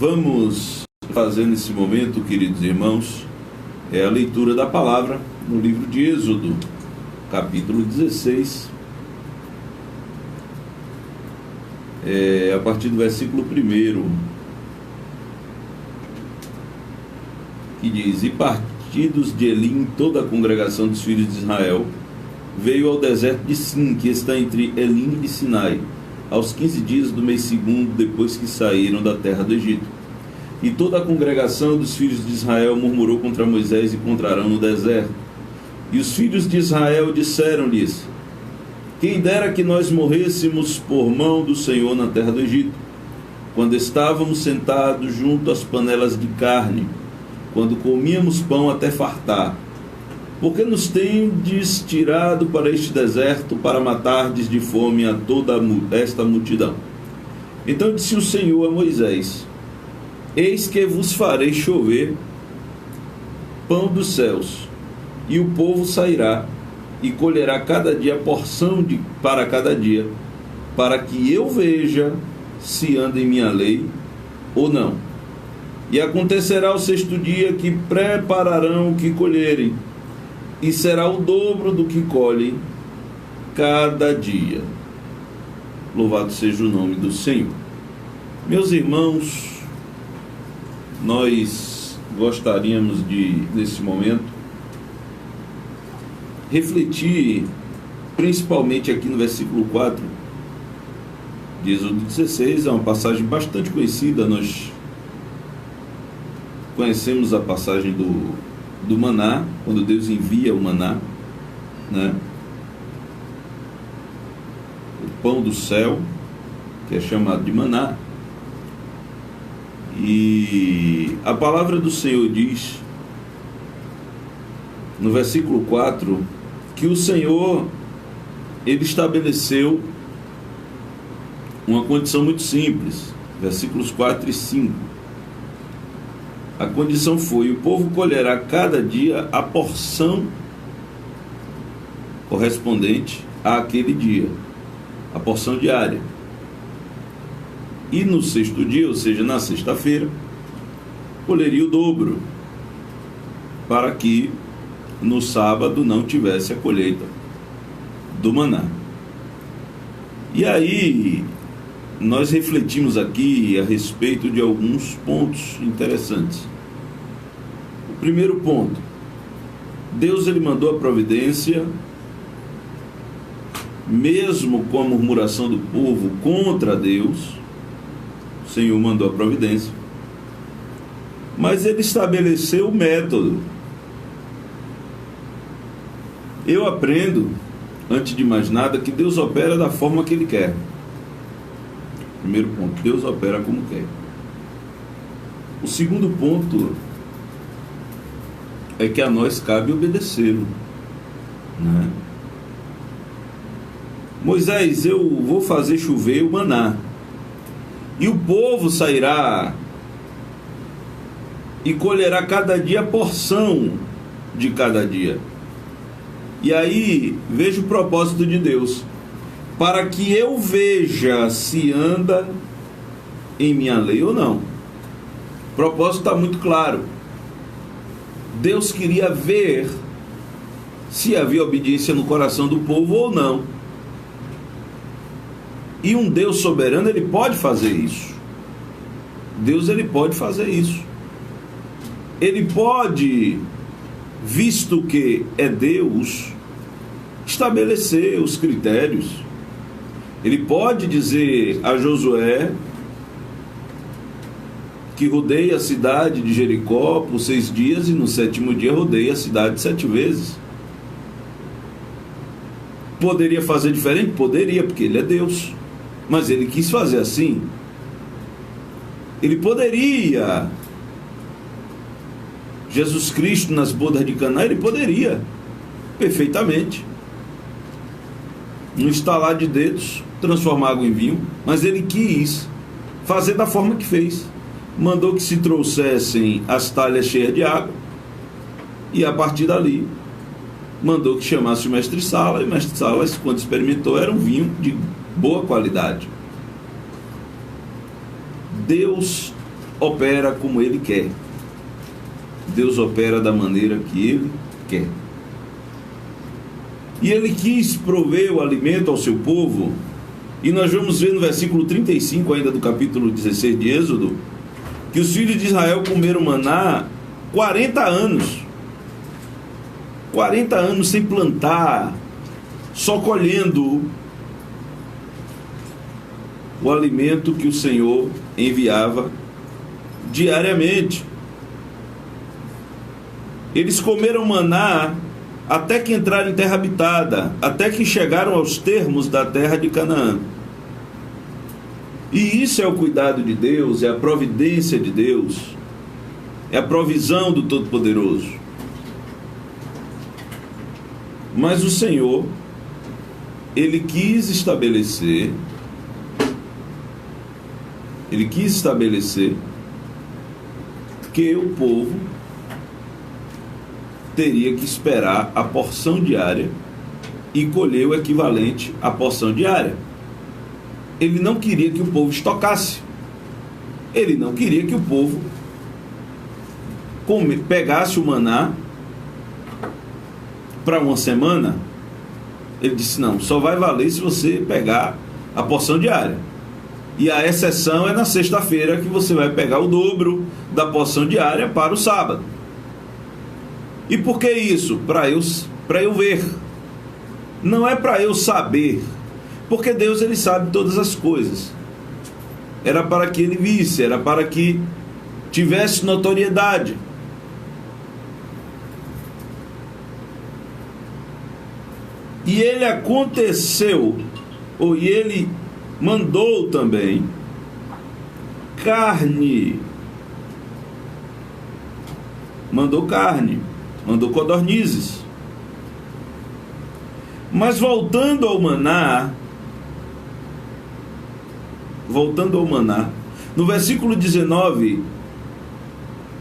Vamos fazer nesse momento, queridos irmãos, a leitura da palavra no livro de Êxodo, capítulo 16, a partir do versículo 1, que diz: E partidos de Elim, toda a congregação dos filhos de Israel, veio ao deserto de Sim, que está entre Elim e Sinai, aos 15 dias do mês segundo, depois que saíram da terra do Egito. E toda a congregação dos filhos de Israel murmurou contra Moisés e contra Arão no deserto. E os filhos de Israel disseram-lhes: Quem dera que nós morrêssemos por mão do Senhor na terra do Egito, quando estávamos sentados junto às panelas de carne, quando comíamos pão até fartar. Porque nos tendes tirado para este deserto, para matardes de fome a toda esta multidão? Então disse o Senhor a Moisés: Eis que vos farei chover pão dos céus, e o povo sairá e colherá cada dia porção para cada dia, para que eu veja se anda em minha lei ou não. E acontecerá ao sexto dia que prepararão o que colherem, e será o dobro do que colhem cada dia. Louvado seja o nome do Senhor. Meus irmãos, nós gostaríamos de, nesse momento, refletir principalmente aqui no versículo 4 de Êxodo 16. É uma passagem bastante conhecida. Nós conhecemos a passagem do maná, quando Deus envia o maná, né? O pão do céu, que é chamado de maná. E a palavra do Senhor diz no versículo 4 que o Senhor, ele estabeleceu uma condição muito simples, versículos 4 e 5. A condição foi: o povo colherá cada dia a porção correspondente àquele dia, a porção diária. E no sexto dia, ou seja, na sexta-feira, colheria o dobro, para que no sábado não tivesse a colheita do maná. E aí nós refletimos aqui a respeito de alguns pontos interessantes. O primeiro ponto: Deus, ele mandou a providência, mesmo com a murmuração do povo contra Deus. O Senhor mandou a providência, mas ele estabeleceu o método. Eu aprendo, antes de mais nada, que Deus opera da forma que ele quer. Primeiro ponto: Deus opera como quer. O segundo ponto é que a nós cabe obedecê-lo, né? Moisés, eu vou fazer chover o maná, e o povo sairá e colherá cada dia a porção de cada dia. E aí veja o propósito de Deus: para que eu veja se anda em minha lei ou não. O propósito está muito claro. Deus queria ver se havia obediência no coração do povo ou não. E um Deus soberano, ele pode fazer isso. Deus, ele pode fazer isso. Ele pode, visto que é Deus, estabelecer os critérios. Ele pode dizer a Josué que rodeie a cidade de Jericó por 6 dias, e no 7º dia rodeie a cidade 7 vezes. Poderia fazer diferente? Poderia, porque ele é Deus. Mas ele quis fazer assim. Ele poderia, Jesus Cristo nas bodas de Caná, ele poderia perfeitamente, no estalar de dedos, transformar água em vinho, mas ele quis fazer da forma que fez. Mandou que se trouxessem as talhas cheias de água, e a partir dali mandou que chamasse o mestre-sala, e o mestre-sala, quando experimentou, era um vinho de boa qualidade. Deus opera como Ele quer. Deus opera da maneira que Ele quer. E Ele quis prover o alimento ao seu povo, e nós vamos ver no versículo 35 ainda do capítulo 16 de Êxodo, que os filhos de Israel comeram maná 40 anos. 40 anos sem plantar, só colhendo o alimento que o Senhor enviava diariamente. Eles comeram maná até que entraram em terra habitada, até que chegaram aos termos da terra de Canaã. E isso é o cuidado de Deus, é a providência de Deus, é a provisão do Todo-Poderoso. Mas o Senhor, Ele quis estabelecer que o povo teria que esperar a porção diária e colher o equivalente à porção diária. Ele não queria que o povo estocasse. Ele não queria que o povo pegasse o maná para uma semana. Ele disse: não, só vai valer se você pegar a porção diária. E a exceção é na sexta-feira, que você vai pegar o dobro da porção diária para o sábado. E por que isso? Para eu ver. Não é para eu saber. Porque Deus, Ele sabe todas as coisas. Era para que Ele visse, era para que tivesse notoriedade. E Ele aconteceu, e Ele mandou também carne. Mandou codornizes. Mas voltando ao maná, no versículo 19,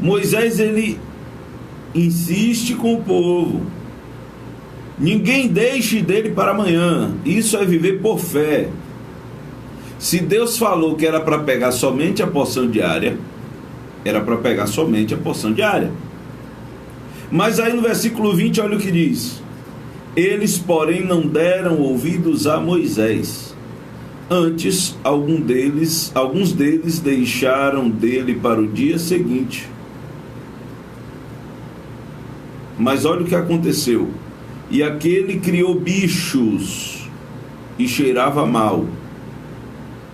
Moisés, ele insiste com o povo: ninguém deixe dele para amanhã. Isso é viver por fé. Se Deus falou que era para pegar somente a porção diária, era para pegar somente a porção diária. Mas aí no versículo 20, olha o que diz: eles, porém, não deram ouvidos a Moisés. Antes, alguns deles deixaram dele para o dia seguinte. Mas olha o que aconteceu: e aquele criou bichos e cheirava mal.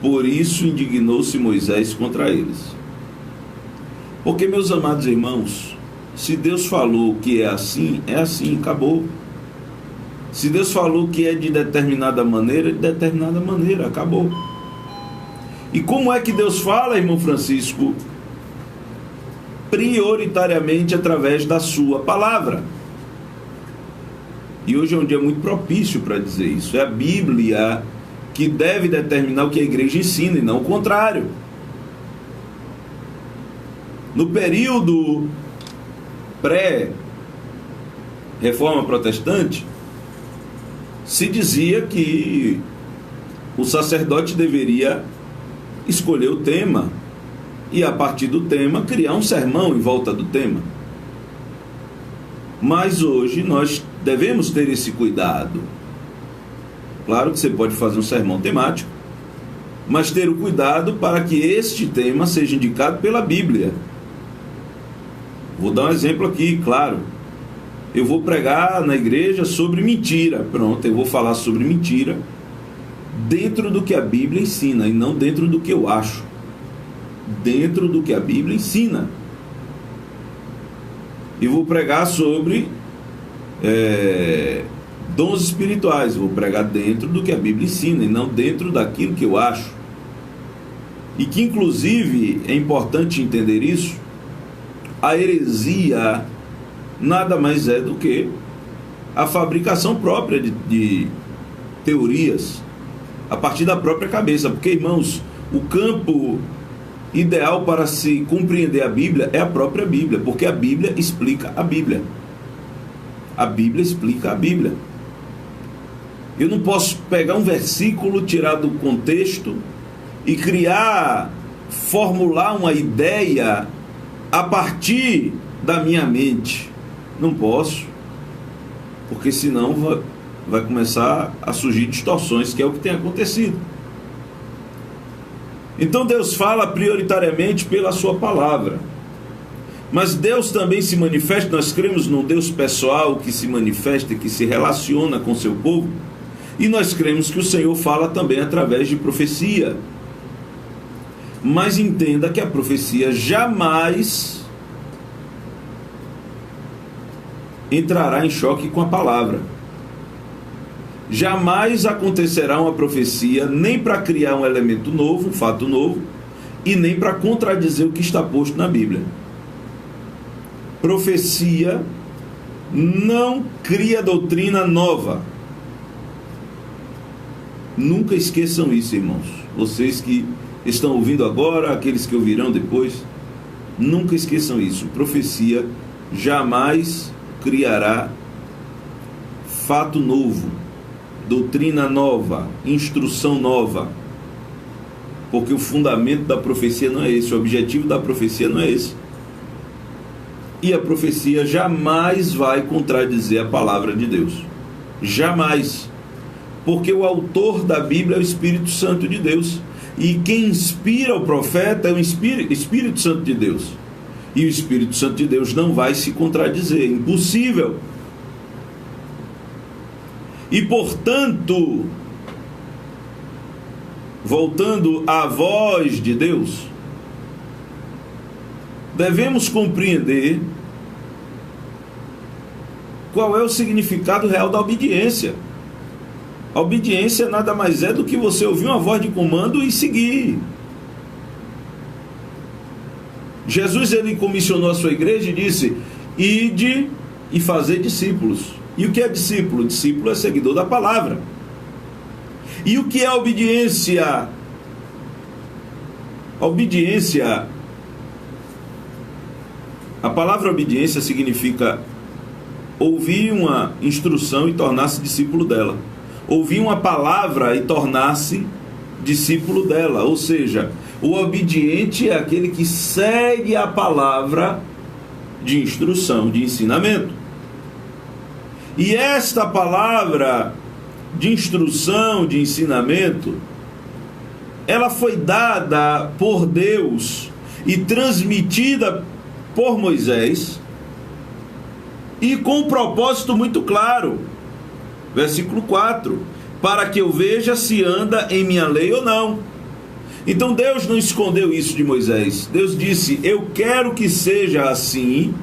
Por isso indignou-se Moisés contra eles. Porque, meus amados irmãos, se Deus falou que é assim, acabou. Se Deus falou que é de determinada maneira, acabou. E como é que Deus fala, irmão Francisco? Prioritariamente através da sua palavra. E hoje é um dia muito propício para dizer isso. É a Bíblia que deve determinar o que a igreja ensina, e não o contrário. No período pré-reforma protestante, se dizia que o sacerdote deveria escolher o tema e, a partir do tema, criar um sermão em volta do tema. Mas hoje nós devemos ter esse cuidado. Claro que você pode fazer um sermão temático, mas ter o cuidado para que este tema seja indicado pela Bíblia. Vou dar um exemplo aqui, claro. Eu vou pregar na igreja sobre mentira. Pronto, eu vou falar sobre mentira dentro do que a Bíblia ensina, e não dentro do que eu acho. Dentro do que a Bíblia ensina. E vou pregar sobre dons espirituais. Vou pregar dentro do que a Bíblia ensina, e não dentro daquilo que eu acho. E que, inclusive, é importante entender isso: a heresia nada mais é do que a fabricação própria de teorias a partir da própria cabeça. Porque, irmãos, o campo ideal para se compreender a Bíblia é a própria Bíblia, porque a Bíblia explica a Bíblia. A Bíblia explica a Bíblia. Eu não posso pegar um versículo, tirar do contexto e criar formular uma ideia a partir da minha mente. Não posso, porque senão vai começar a surgir distorções, que é o que tem acontecido. Então Deus fala prioritariamente pela sua palavra. Mas Deus também se manifesta, nós cremos num Deus pessoal que se manifesta e que se relaciona com seu povo. E nós cremos que o Senhor fala também através de profecia. Mas entenda que a profecia jamais entrará em choque com a palavra. Jamais acontecerá uma profecia nem para criar um elemento novo, um fato novo, e nem para contradizer o que está posto na Bíblia. Profecia não cria doutrina nova. Nunca esqueçam isso, irmãos. Vocês que estão ouvindo agora, aqueles que ouvirão depois, nunca esqueçam isso. Profecia jamais criará fato novo, doutrina nova, instrução nova, porque o fundamento da profecia não é esse, o objetivo da profecia não é esse. E a profecia jamais vai contradizer a palavra de Deus, jamais, porque o autor da Bíblia é o Espírito Santo de Deus, e quem inspira o profeta é o Espírito Santo de Deus, e o Espírito Santo de Deus não vai se contradizer, é impossível. E portanto, voltando à voz de Deus, devemos compreender qual é o significado real da obediência. A obediência nada mais é do que você ouvir uma voz de comando e seguir. Jesus, ele comissionou a sua igreja e disse: ide e fazer discípulos. E o que é discípulo? Discípulo é seguidor da palavra. E o que é a obediência? A obediência, a palavra obediência significa ouvir uma instrução e tornar-se discípulo dela. Ouvir uma palavra e tornar-se discípulo dela. Ou seja, o obediente é aquele que segue a palavra de instrução, de ensinamento. E esta palavra de instrução, de ensinamento, ela foi dada por Deus e transmitida por Moisés, e com um propósito muito claro. Versículo 4: para que eu veja se anda em minha lei ou não. Então Deus não escondeu isso de Moisés. Deus disse: eu quero que seja assim,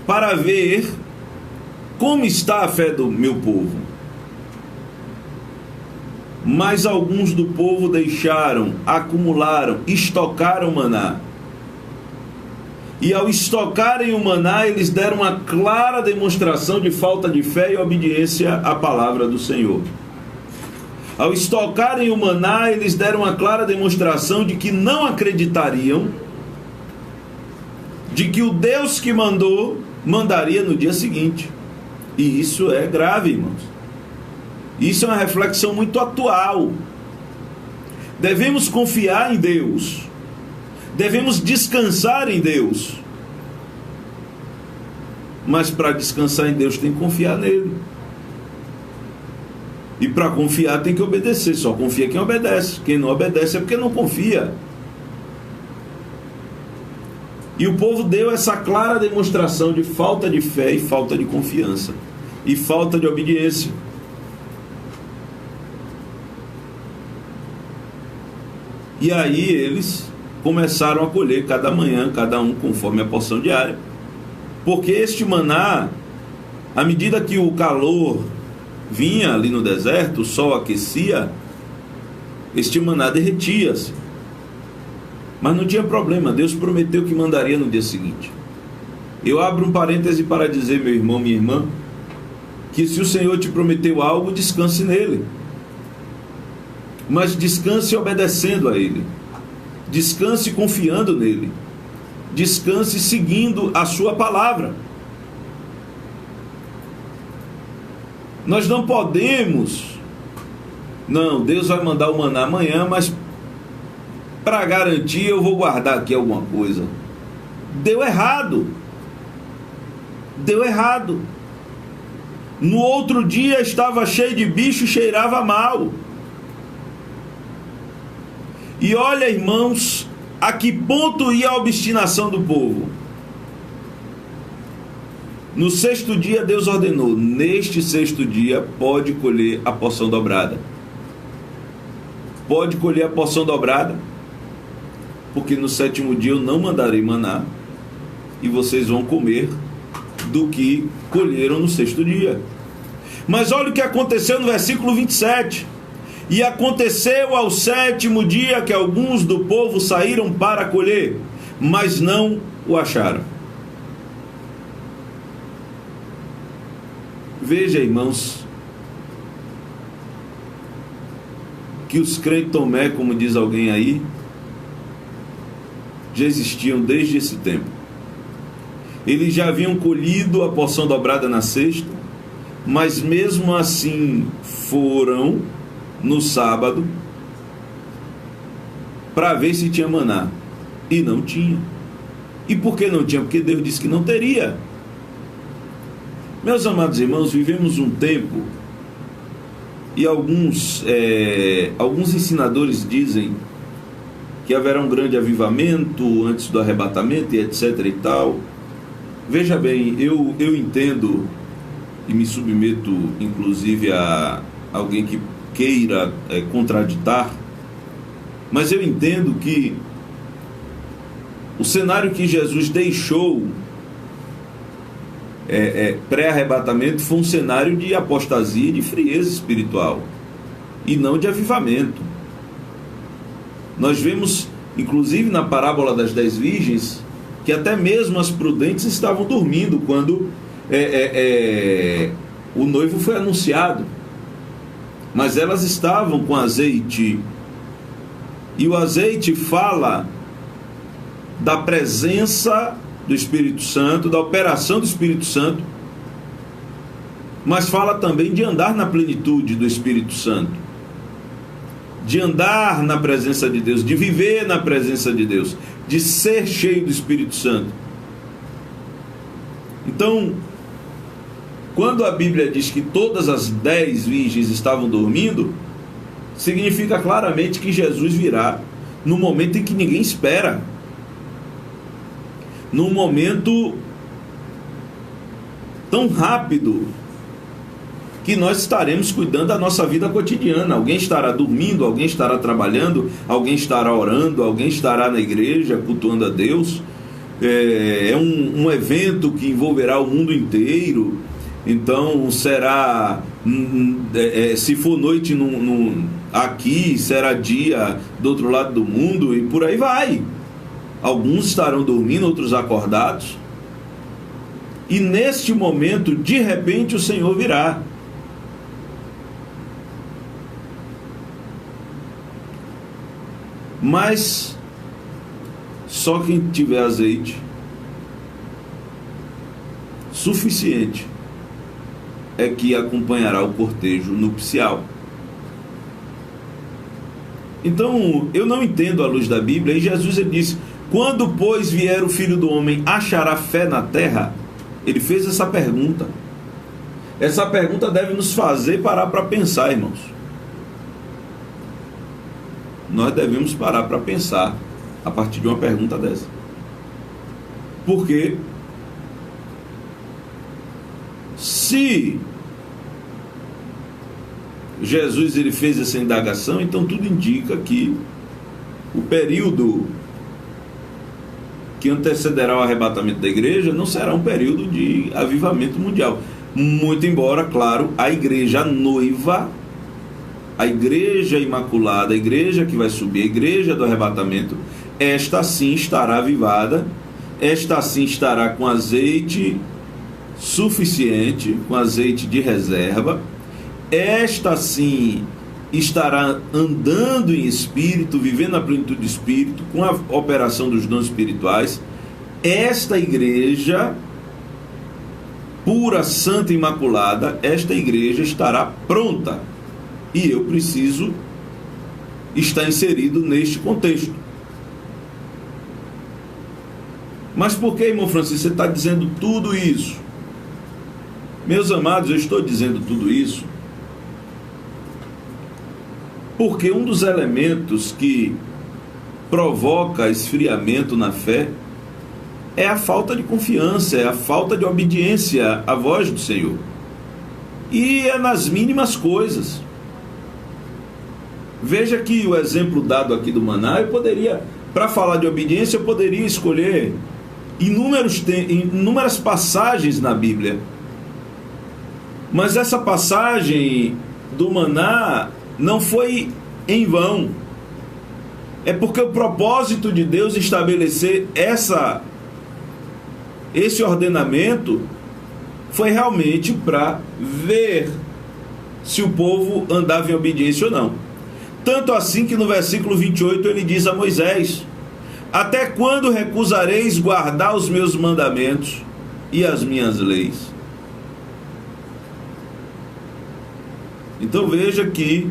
para ver como está a fé do meu povo. Mas alguns do povo deixaram, acumularam, estocaram maná. E ao estocarem o maná, eles deram uma clara demonstração de falta de fé e obediência à palavra do Senhor. Ao estocarem o maná, eles deram uma clara demonstração de que não acreditariam, de que o Deus que mandou, mandaria no dia seguinte. E isso é grave, irmãos. Isso é uma reflexão muito atual. Devemos confiar em Deus. Devemos descansar em Deus. Mas para descansar em Deus tem que confiar nele. E para confiar tem que obedecer. Só confia quem obedece. Quem não obedece é porque não confia. E o povo deu essa clara demonstração de falta de fé e falta de confiança. E falta de obediência. E aí eles começaram a colher cada manhã, cada um conforme a porção diária. Porque este maná, à medida que o calor vinha ali no deserto, o sol aquecia, este maná derretia-se. Mas não tinha problema, Deus prometeu que mandaria no dia seguinte. Eu abro um parêntese para dizer, meu irmão, minha irmã, que se o Senhor te prometeu algo, descanse nele. Mas descanse obedecendo a ele. Descanse confiando nele. Descanse seguindo a sua palavra. Nós não podemos... Não, Deus vai mandar o maná amanhã, mas para garantir eu vou guardar aqui alguma coisa. Deu errado. Deu errado. No outro dia estava cheio de bicho e cheirava mal. E olha, irmãos, a que ponto ia a obstinação do povo. No sexto dia Deus ordenou: neste sexto dia pode colher a porção dobrada. Pode colher a porção dobrada, porque no sétimo dia eu não mandarei maná, e vocês vão comer do que colheram no sexto dia. Mas olha o que aconteceu no versículo 27. E aconteceu ao sétimo dia que alguns do povo saíram para colher, mas não o acharam. Veja, irmãos, que os crentes Tomé, como diz alguém aí, já existiam desde esse tempo. Eles já haviam colhido a porção dobrada na sexta, mas mesmo assim foram no sábado para ver se tinha maná, e não tinha. E por que não tinha? Porque Deus disse que não teria. Meus amados irmãos, vivemos um tempo, e alguns ensinadores dizem que haverá um grande avivamento antes do arrebatamento e etc e tal. Veja bem, eu entendo e me submeto inclusive a alguém que queira contraditar, mas eu entendo que o cenário que Jesus deixou pré-arrebatamento foi um cenário de apostasia e de frieza espiritual, e não de avivamento. Nós vemos, inclusive na parábola das 10 virgens, que até mesmo as prudentes estavam dormindo quando o noivo foi anunciado, mas elas estavam com azeite, e o azeite fala da presença do Espírito Santo, da operação do Espírito Santo, mas fala também de andar na plenitude do Espírito Santo, de andar na presença de Deus, de viver na presença de Deus, de ser cheio do Espírito Santo. Então, quando a Bíblia diz que todas as 10 virgens estavam dormindo, significa claramente que Jesus virá no momento em que ninguém espera, num momento tão rápido que nós estaremos cuidando da nossa vida cotidiana. Alguém estará dormindo, alguém estará trabalhando, alguém estará orando, alguém estará na igreja cultuando a Deus. É um evento que envolverá o mundo inteiro. Então será, se for noite aqui, será dia do outro lado do mundo, e por aí vai. Alguns estarão dormindo, outros acordados, e neste momento, de repente, o Senhor virá. Mas só quem tiver azeite suficiente é que acompanhará o cortejo nupcial. Então, eu não entendo à luz da Bíblia, e Jesus ele disse: quando, pois, vier o Filho do Homem, achará fé na terra? Ele fez essa pergunta. Essa pergunta deve nos fazer parar para pensar, irmãos. Nós devemos parar para pensar a partir de uma pergunta dessa. Porque se Jesus ele fez essa indagação, então tudo indica que o período que antecederá o arrebatamento da igreja não será um período de avivamento mundial. Muito embora, claro, a igreja noiva, a igreja imaculada, a igreja que vai subir, a igreja do arrebatamento, esta sim estará avivada, esta sim estará com azeite suficiente, com azeite de reserva, esta sim estará andando em espírito, vivendo a plenitude do espírito, com a operação dos dons espirituais. Esta igreja pura, santa e imaculada, esta igreja estará pronta, e eu preciso estar inserido neste contexto. Mas por que, irmão Francisco, você está dizendo tudo isso? Meus amados, eu estou dizendo tudo isso porque um dos elementos que provoca esfriamento na fé é a falta de confiança, é a falta de obediência à voz do Senhor. E é nas mínimas coisas. Veja que o exemplo dado aqui do maná, eu poderia, para falar de obediência, eu poderia escolher inúmeras passagens na Bíblia. Mas essa passagem do maná não foi em vão. É porque o propósito de Deus estabelecer esse ordenamento foi realmente para ver se o povo andava em obediência ou não. Tanto assim que no versículo 28 ele diz a Moisés: até quando recusareis guardar os meus mandamentos e as minhas leis? Então veja que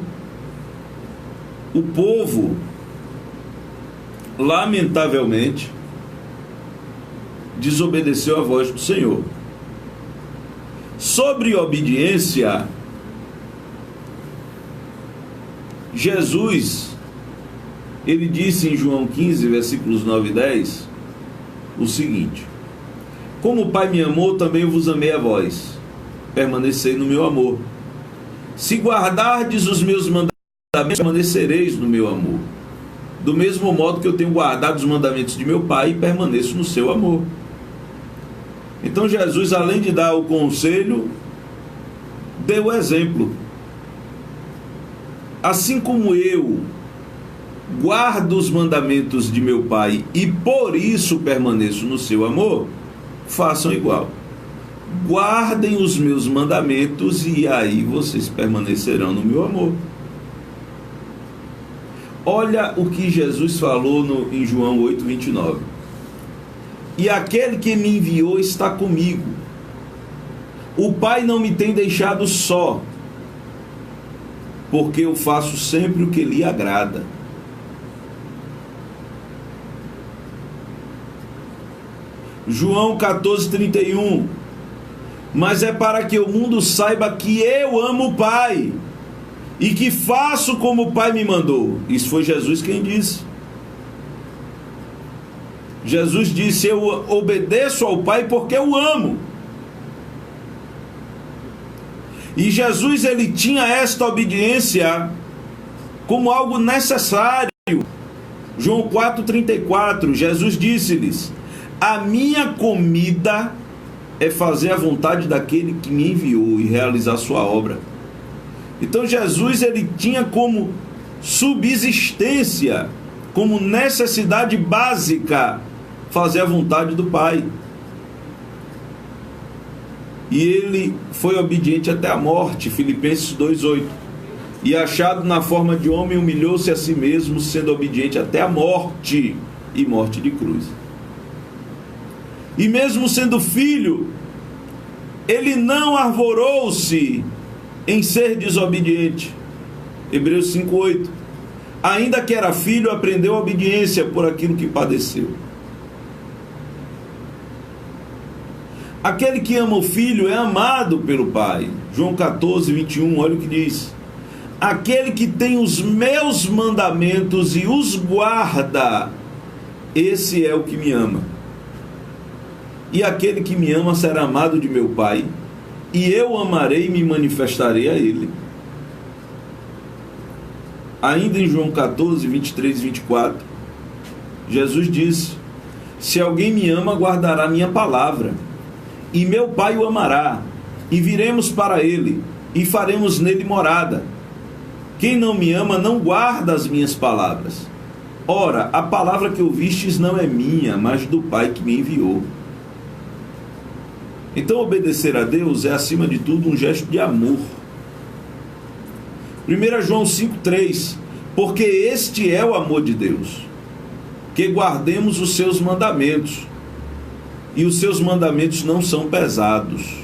o povo, lamentavelmente, desobedeceu a voz do Senhor. Sobre obediência, Jesus, ele disse em João 15, versículos 9 e 10, o seguinte: como o Pai me amou, também eu vos amei a vós, permanecei no meu amor. Se guardardes os meus mandamentos, permanecereis no meu amor, do mesmo modo que eu tenho guardado os mandamentos de meu Pai e permaneço no seu amor. Então Jesus, além de dar o conselho, deu o exemplo. Assim como eu guardo os mandamentos de meu Pai e por isso permaneço no seu amor, façam igual. Guardem os meus mandamentos e aí vocês permanecerão no meu amor. Olha o que Jesus falou em João 8, 29. E aquele que me enviou está comigo. O Pai não me tem deixado só, porque eu faço sempre o que lhe agrada. João 14, 31. Mas é para que o mundo saiba que eu amo o Pai e que faço como o Pai me mandou. Isso foi Jesus quem disse. Jesus disse: eu obedeço ao Pai porque eu amo. E Jesus, ele tinha esta obediência como algo necessário. João 4,34, Jesus disse-lhes: a minha comida é fazer a vontade daquele que me enviou e realizar sua obra. Então Jesus, ele tinha como subsistência, como necessidade básica, fazer a vontade do Pai. E ele foi obediente até a morte, Filipenses 2,8. E achado na forma de homem, humilhou-se a si mesmo, sendo obediente até a morte, e morte de cruz. E mesmo sendo filho, ele não arvorou-se em ser desobediente. Hebreus 5,8. Ainda que era filho, aprendeu a obediência por aquilo que padeceu. Aquele que ama o filho é amado pelo Pai. João 14, 21, olha o que diz: aquele que tem os meus mandamentos e os guarda, esse é o que me ama. E aquele que me ama será amado de meu Pai, e eu amarei e me manifestarei a ele. Ainda em João 14, 23 e 24, Jesus disse: se alguém me ama, guardará minha palavra, e meu Pai o amará, e viremos para ele, e faremos nele morada. Quem não me ama não guarda as minhas palavras. Ora, a palavra que ouvistes não é minha, mas do Pai que me enviou. Então obedecer a Deus é acima de tudo um gesto de amor. 1 João 5,3. Porque este é o amor de Deus, que guardemos os seus mandamentos, e os seus mandamentos não são pesados.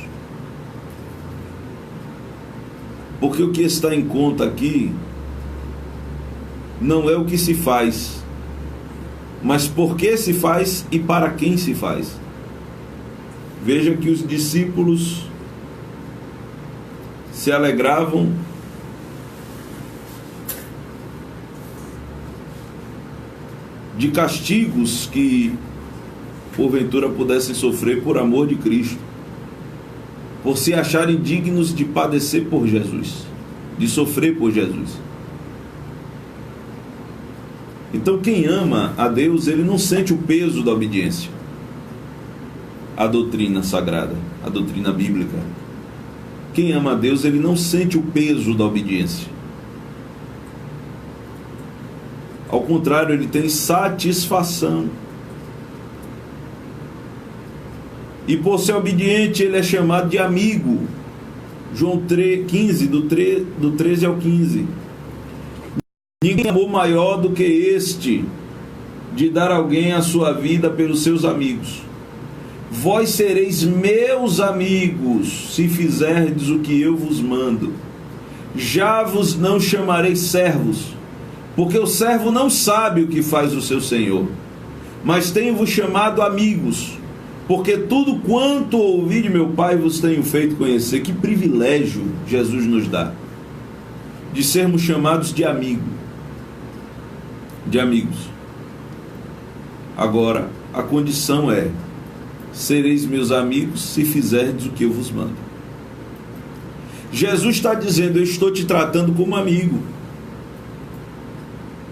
Porque o que está em conta aqui não é o que se faz, mas por que se faz e para quem se faz. Veja que os discípulos se alegravam de castigos que porventura pudessem sofrer por amor de Cristo, por se acharem dignos de padecer por Jesus, de sofrer por Jesus. Então quem ama a Deus, ele não sente o peso da obediência à doutrina sagrada, à doutrina bíblica. Quem ama a Deus, ele não sente o peso da obediência. Ao contrário, ele tem satisfação. E por ser obediente, ele é chamado de amigo. João 15, do 13 ao 15. Ninguém amou maior do que este, de dar alguém a sua vida pelos seus amigos. Vós sereis meus amigos, se fizerdes o que eu vos mando. Já vos não chamarei servos, porque o servo não sabe o que faz o seu senhor. Mas tenho-vos chamado amigos, porque tudo quanto ouvi de meu Pai vos tenho feito conhecer. Que privilégio Jesus nos dá, de sermos chamados de amigos. Agora, a condição é: sereis meus amigos se fizerdes o que eu vos mando. Jesus está dizendo: eu estou te tratando como amigo,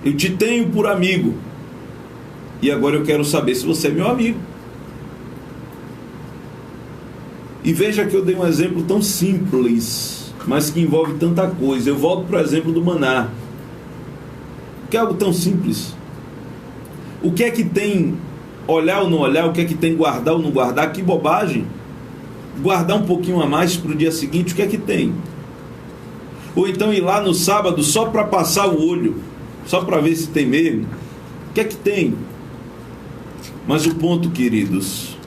eu te tenho por amigo, e agora eu quero saber se você é meu amigo. E veja que eu dei um exemplo tão simples, mas que envolve tanta coisa. Eu volto para o exemplo do maná, que é algo tão simples. O que é que tem olhar ou não olhar? O que é que tem guardar ou não guardar? Que bobagem! Guardar um pouquinho a mais para o dia seguinte, o que é que tem? Ou então ir lá no sábado só para passar o olho, só para ver se tem mesmo, o que é que tem? Mas o ponto, queridos,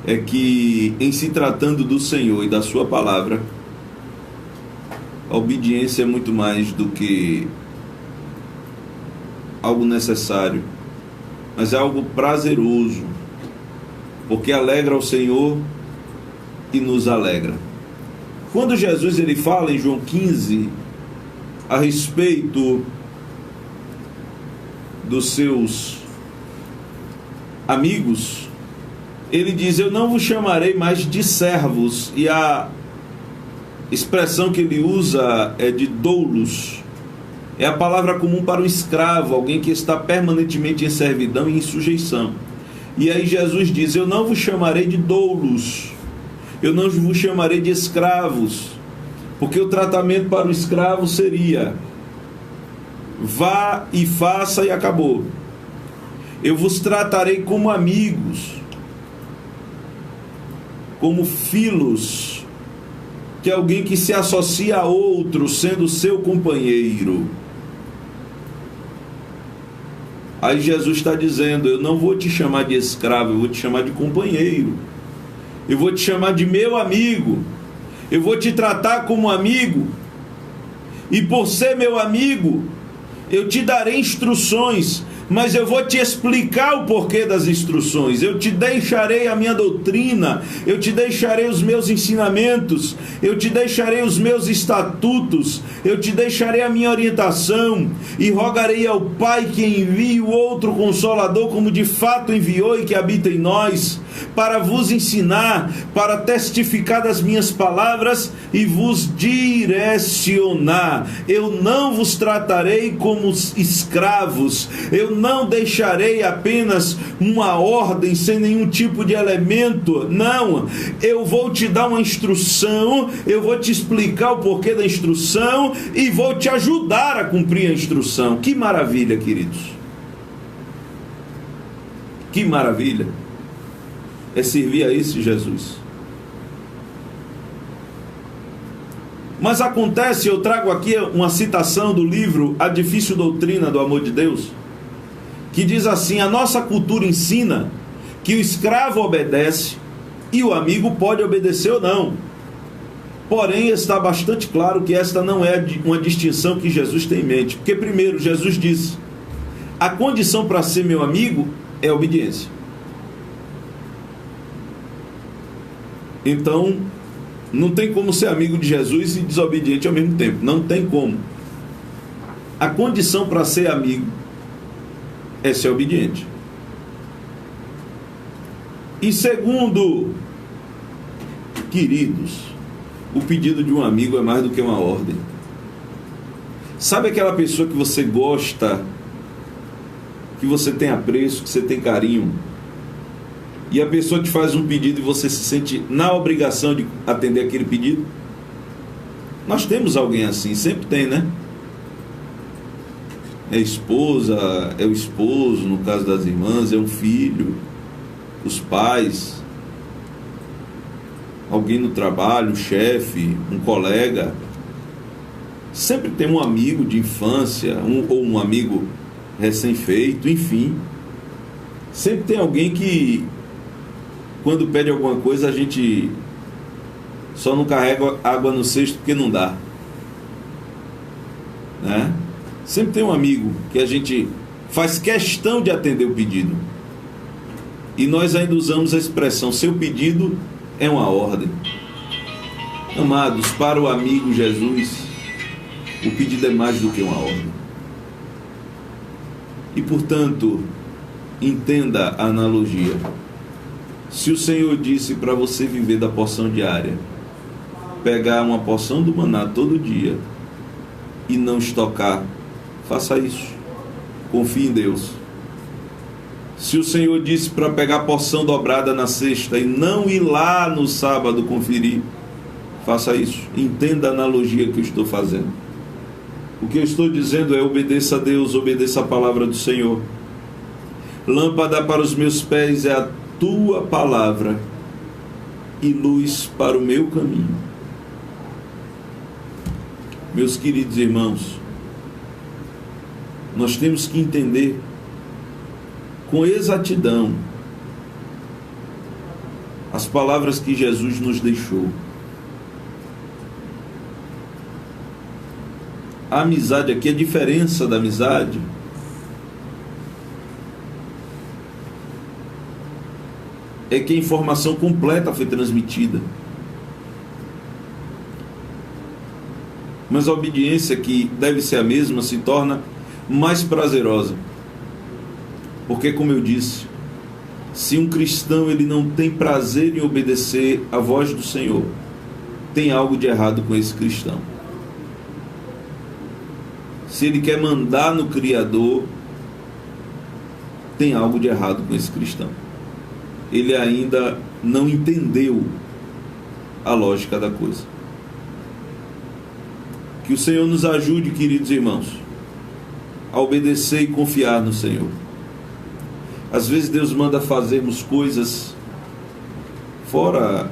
é que em se tratando do Senhor e da sua palavra, a obediência é muito mais do que algo necessário, mas é algo prazeroso, porque alegra ao Senhor e nos alegra. Quando Jesus ele fala em João 15 a respeito dos seus amigos, ele diz: eu não vos chamarei mais de servos, e a expressão que ele usa é de doulos. É a palavra comum para o escravo, alguém que está permanentemente em servidão e em sujeição. E aí Jesus diz: eu não vos chamarei de doulos, eu não vos chamarei de escravos, porque o tratamento para o escravo seria: vá e faça e acabou. Eu vos tratarei como amigos, como filhos, que é alguém que se associa a outro, sendo seu companheiro. Aí Jesus está dizendo: eu não vou te chamar de escravo, eu vou te chamar de companheiro, eu vou te chamar de meu amigo, eu vou te tratar como amigo, e por ser meu amigo, eu te darei instruções, mas eu vou te explicar o porquê das instruções. Eu te deixarei a minha doutrina, eu te deixarei os meus ensinamentos, eu te deixarei os meus estatutos, eu te deixarei a minha orientação, e rogarei ao Pai que envie o outro Consolador, como de fato enviou e que habita em nós, para vos ensinar, para testificar das minhas palavras e vos direcionar. Eu não vos tratarei como escravos, eu não deixarei apenas uma ordem sem nenhum tipo de elemento. Não, eu vou te dar uma instrução, eu vou te explicar o porquê da instrução e vou te ajudar a cumprir a instrução. Que maravilha, queridos! Que maravilha é servir a esse Jesus. Mas acontece, eu trago aqui uma citação do livro A Difícil Doutrina do Amor de Deus, que diz assim: a nossa cultura ensina que o escravo obedece e o amigo pode obedecer ou não. Porém, está bastante claro que esta não é uma distinção que Jesus tem em mente. Porque primeiro, Jesus disse: A condição para ser meu amigo é a obediência. Então, não tem como ser amigo de Jesus e desobediente ao mesmo tempo. Não tem como. A condição para ser amigo é ser obediente. E segundo, queridos, o pedido de um amigo é mais do que uma ordem. Sabe aquela pessoa que você gosta, que você tem apreço, que você tem carinho, e a pessoa te faz um pedido e você se sente na obrigação de atender aquele pedido? Nós temos alguém assim, sempre tem, né? É a esposa, é o esposo, no caso das irmãs, é um filho, os pais, alguém no trabalho, um chefe, um colega. Sempre tem um amigo de infância, ou um amigo recém-feito, enfim. Sempre tem alguém que, quando pede alguma coisa, a gente só não carrega água no cesto porque não dá, né? Sempre tem um amigo que a gente faz questão de atender o pedido. E nós ainda usamos a expressão: seu pedido é uma ordem. Amados, para o amigo Jesus, o pedido é mais do que uma ordem. E, portanto, entenda a analogia. Se o Senhor disse para você viver da porção diária, pegar uma porção do maná todo dia e não estocar, faça isso. Confie em Deus. Se o Senhor disse para pegar a porção dobrada na sexta e não ir lá no sábado conferir, faça isso. Entenda a analogia que eu estou fazendo. O que eu estou dizendo é: obedeça a Deus, obedeça a palavra do Senhor. Lâmpada para os meus pés é a tua palavra e luz para o meu caminho. Meus queridos irmãos, nós temos que entender com exatidão as palavras que Jesus nos deixou. A amizade aqui, a diferença da amizade é que a informação completa foi transmitida. Mas a obediência, que deve ser a mesma, se torna mais prazerosa. Porque, como eu disse, se um cristão ele não tem prazer em obedecer à voz do Senhor, tem algo de errado com esse cristão. Se ele quer mandar no Criador, tem algo de errado com esse cristão. Ele ainda não entendeu a lógica da coisa. Que o Senhor nos ajude, queridos irmãos, a obedecer e confiar no Senhor. Às vezes Deus manda fazermos coisas fora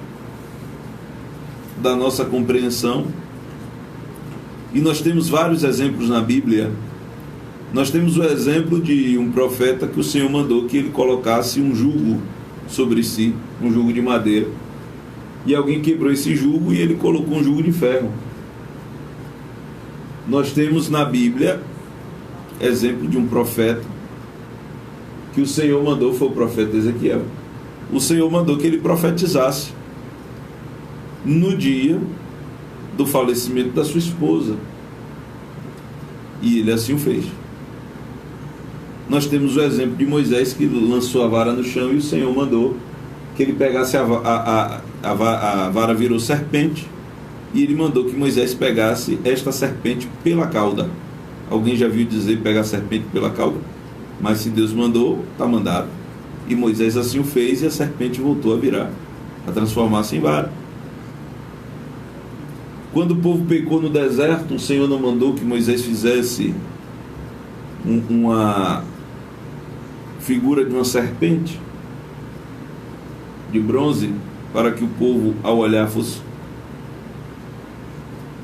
da nossa compreensão. E nós temos vários exemplos na Bíblia. Nós temos o exemplo de um profeta que o Senhor mandou que ele colocasse um jugo sobre si, um jugo de madeira. E alguém quebrou esse jugo e ele colocou um jugo de ferro. Nós temos na Bíblia exemplo de um profeta que o Senhor mandou, foi o profeta Ezequiel. O Senhor mandou que ele profetizasse no dia do falecimento da sua esposa, e ele assim o fez. Nós temos o exemplo de Moisés, que lançou a vara no chão e o Senhor mandou que ele pegasse a vara virou serpente, e ele mandou que Moisés pegasse esta serpente pela cauda. Alguém já viu dizer pegar a serpente pela cauda? Mas se Deus mandou, está mandado. E Moisés assim o fez, e a serpente voltou a virar, a transformar-se em vara. Quando o povo pecou no deserto, o Senhor não mandou que Moisés fizesse uma figura de uma serpente de bronze, para que o povo, ao olhar, fosse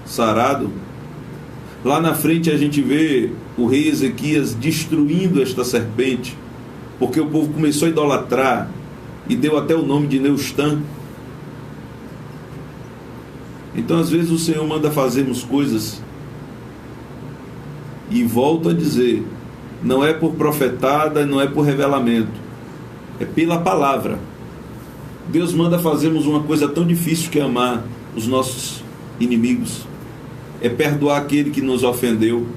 sarado. Lá na frente a gente vê o rei Ezequias destruindo esta serpente, porque o povo começou a idolatrar e deu até o nome de Neustã. Então, às vezes o Senhor manda fazermos coisas, e volto a dizer, não é por profetada, não é por revelamento, é pela palavra. Deus manda fazermos uma coisa tão difícil que é amar os nossos inimigos, é perdoar aquele que nos ofendeu,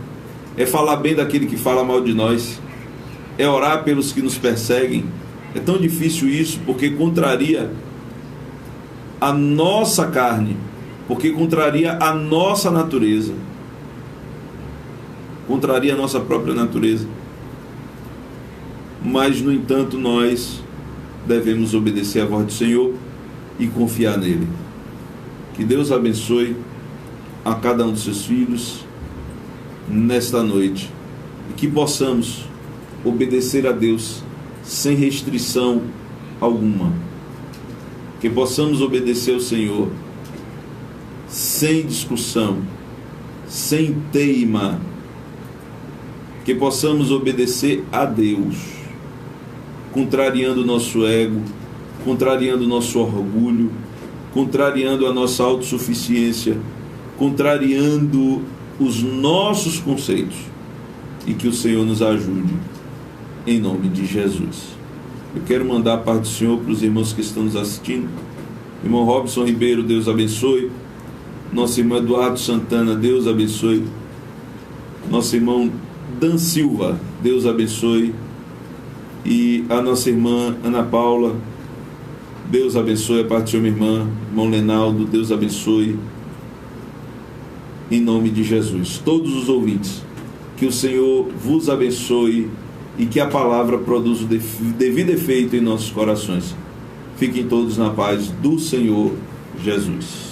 é falar bem daquele que fala mal de nós, é orar pelos que nos perseguem. É tão difícil isso porque contraria a nossa carne, porque contraria a nossa natureza, contraria a nossa própria natureza. Mas, no entanto, nós devemos obedecer à voz do Senhor e confiar nele. Que Deus abençoe a cada um dos seus filhos nesta noite e que possamos obedecer a Deus sem restrição alguma, que possamos obedecer ao Senhor sem discussão, sem teima, que possamos obedecer a Deus, contrariando o nosso ego, contrariando o nosso orgulho, contrariando a nossa autossuficiência, contrariando os nossos conceitos, e que o Senhor nos ajude, em nome de Jesus. Eu quero mandar a paz do Senhor para os irmãos que estão nos assistindo. Irmão Robson Ribeiro, Deus abençoe. Nosso irmão Eduardo Santana, Deus abençoe. Nosso irmão Dan Silva, Deus abençoe. E a nossa irmã Ana Paula, Deus abençoe. A parte de sua irmã, irmão Lenaldo, Deus abençoe. Em nome de Jesus. Todos os ouvintes, que o Senhor vos abençoe e que a palavra produza o devido efeito em nossos corações. Fiquem todos na paz do Senhor Jesus.